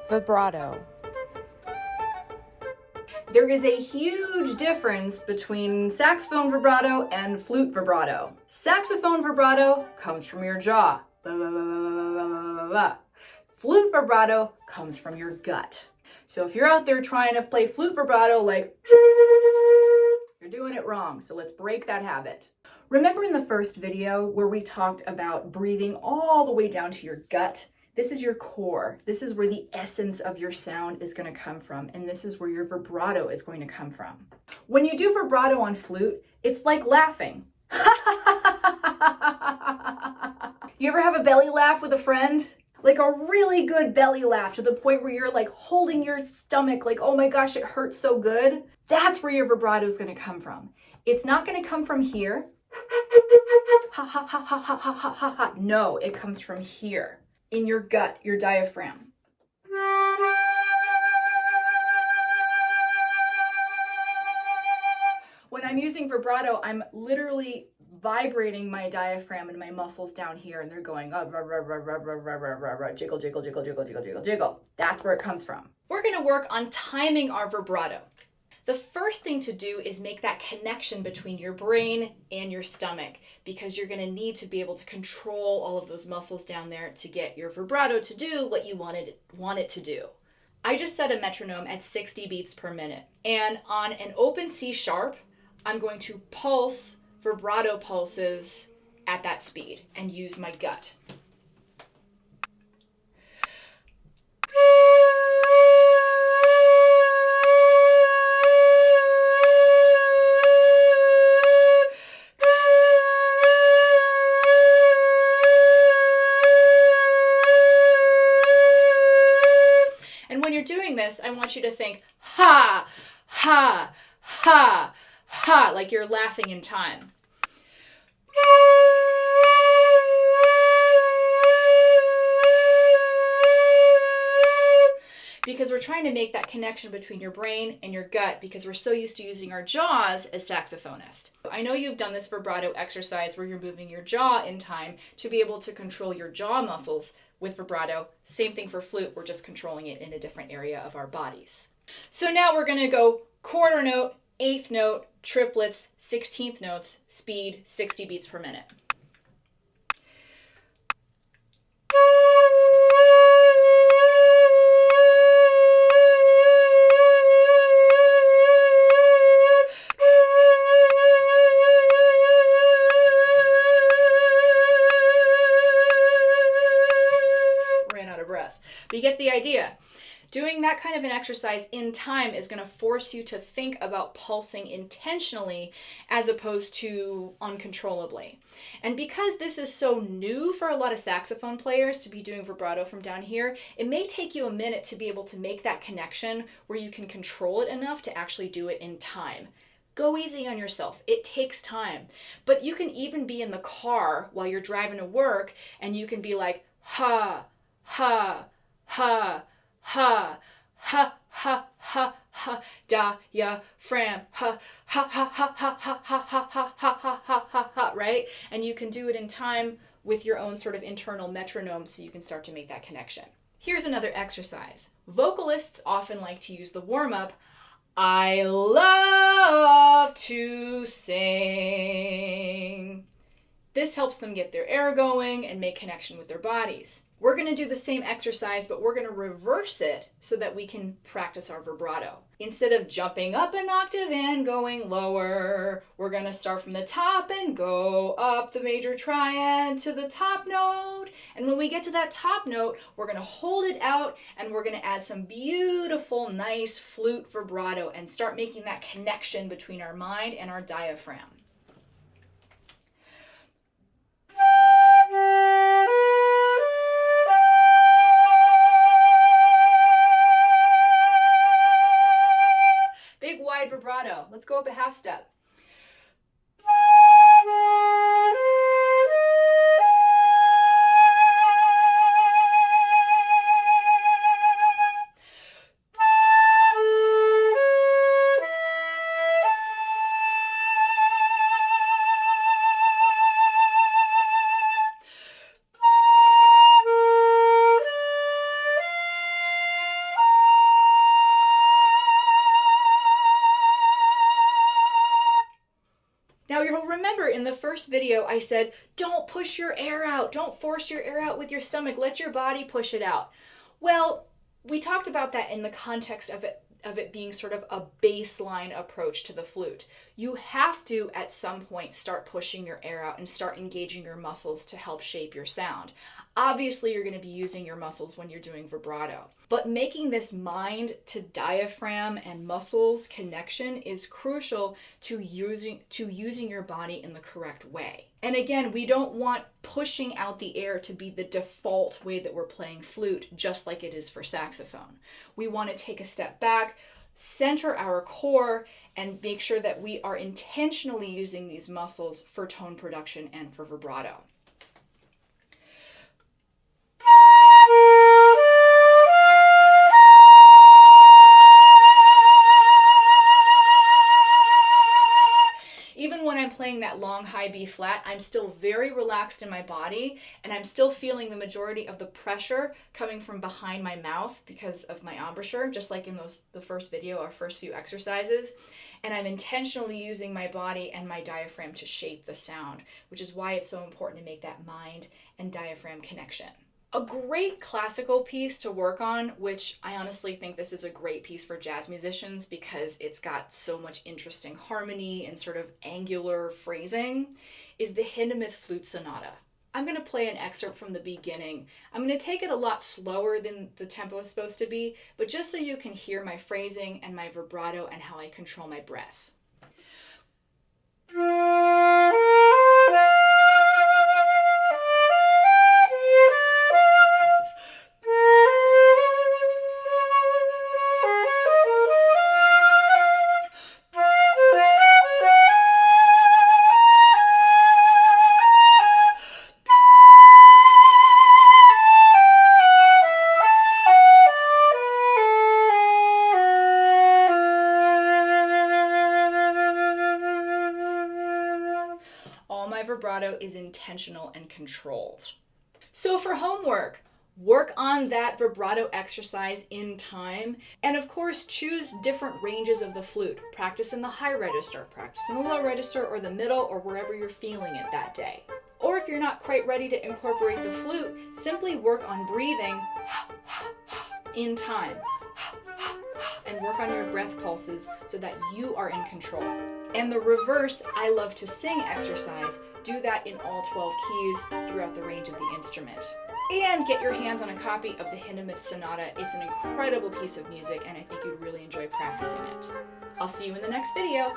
Vibrato. There is a huge difference between saxophone vibrato and flute vibrato. Saxophone vibrato comes from your jaw. Flute vibrato comes from your gut. So if you're out there trying to play flute vibrato like you're doing it wrong. So let's break that habit. Remember in the first video where we talked about breathing all the way down to your gut? This is your core. This is where the essence of your sound is going to come from. And this is where your vibrato is going to come from. When you do vibrato on flute, it's like laughing. You ever have a belly laugh with a friend? Like a really good belly laugh to the point where you're like holding your stomach like, oh my gosh, it hurts so good. That's where your vibrato is going to come from. It's not going to come from here. Ha ha ha ha ha ha ha ha ha. No, it comes from here. In your gut, your diaphragm. When I'm using vibrato, I'm literally vibrating my diaphragm and my muscles down here, and they're going jiggle, jiggle, jiggle, jiggle, jiggle, jiggle, jiggle. That's where it comes from. We're going to work on timing our vibrato. The first thing to do is make that connection between your brain and your stomach, because you're going to need to be able to control all of those muscles down there to get your vibrato to do what you want it to do. I just set a metronome at 60 beats per minute. And on an open C sharp, I'm going to pulse vibrato pulses at that speed and use my gut. And when you're doing this, I want you to think, ha, ha, ha, ha, like you're laughing in time. Because we're trying to make that connection between your brain and your gut, because we're so used to using our jaws as saxophonists. I know you've done this vibrato exercise where you're moving your jaw in time to be able to control your jaw muscles with vibrato. Same thing for flute, we're just controlling it in a different area of our bodies. So now we're going to go quarter note, eighth note, triplets, 16th notes, speed 60 beats per minute. Ran out of breath. But you get the idea. Doing that kind of an exercise in time is going to force you to think about pulsing intentionally as opposed to uncontrollably. And because this is so new for a lot of saxophone players to be doing vibrato from down here, it may take you a minute to be able to make that connection where you can control it enough to actually do it in time. Go easy on yourself. It takes time. But you can even be in the car while you're driving to work and you can be like, ha, ha, ha, ha, ha, ha, ha, ha, diaphragm, ha, ha, ha, ha, ha, ha, ha, ha, ha, ha, ha, ha, ha, right? And you can do it in time with your own sort of internal metronome so you can start to make that connection. Here's another exercise. Vocalists often like to use the warm-up, I love to sing. This helps them get their air going and make connection with their bodies. We're going to do the same exercise, but we're going to reverse it so that we can practice our vibrato. Instead of jumping up an octave and going lower, we're going to start from the top and go up the major triad to the top note. And when we get to that top note, we're going to hold it out and we're going to add some beautiful, nice flute vibrato and start making that connection between our mind and our diaphragm. Big wide vibrato. Let's go up a half step. Now you'll remember in the first video I said, don't push your air out, don't force your air out with your stomach, let your body push it out. Well, we talked about that in the context of it being sort of a baseline approach to the flute. You have to, at some point, start pushing your air out and start engaging your muscles to help shape your sound. Obviously, you're going to be using your muscles when you're doing vibrato. But making this mind to diaphragm and muscles connection is crucial to using your body in the correct way. And again, we don't want pushing out the air to be the default way that we're playing flute, just like it is for saxophone. We want to take a step back, center our core, and make sure that we are intentionally using these muscles for tone production and for vibrato. Even when I'm playing that long high B flat, I'm still very relaxed in my body, and I'm still feeling the majority of the pressure coming from behind my mouth because of my embouchure, just like in the first video, our first few exercises. And I'm intentionally using my body and my diaphragm to shape the sound, which is why it's so important to make that mind and diaphragm connection. A great classical piece to work on, which I honestly think this is a great piece for jazz musicians because it's got so much interesting harmony and sort of angular phrasing, is the Hindemith Flute Sonata. I'm going to play an excerpt from the beginning. I'm going to take it a lot slower than the tempo is supposed to be, but just so you can hear my phrasing and my vibrato and how I control my breath. Vibrato is intentional and controlled. So for homework, work on that vibrato exercise in time, and of course choose different ranges of the flute. Practice in the high register, practice in the low register, or the middle, or wherever you're feeling it that day. Or if you're not quite ready to incorporate the flute, simply work on breathing in time and work on your breath pulses so that you are in control. And the reverse I love to sing exercise, do that in all 12 keys throughout the range of the instrument. And get your hands on a copy of the Hindemith Sonata. It's an incredible piece of music and I think you'd really enjoy practicing it. I'll see you in the next video.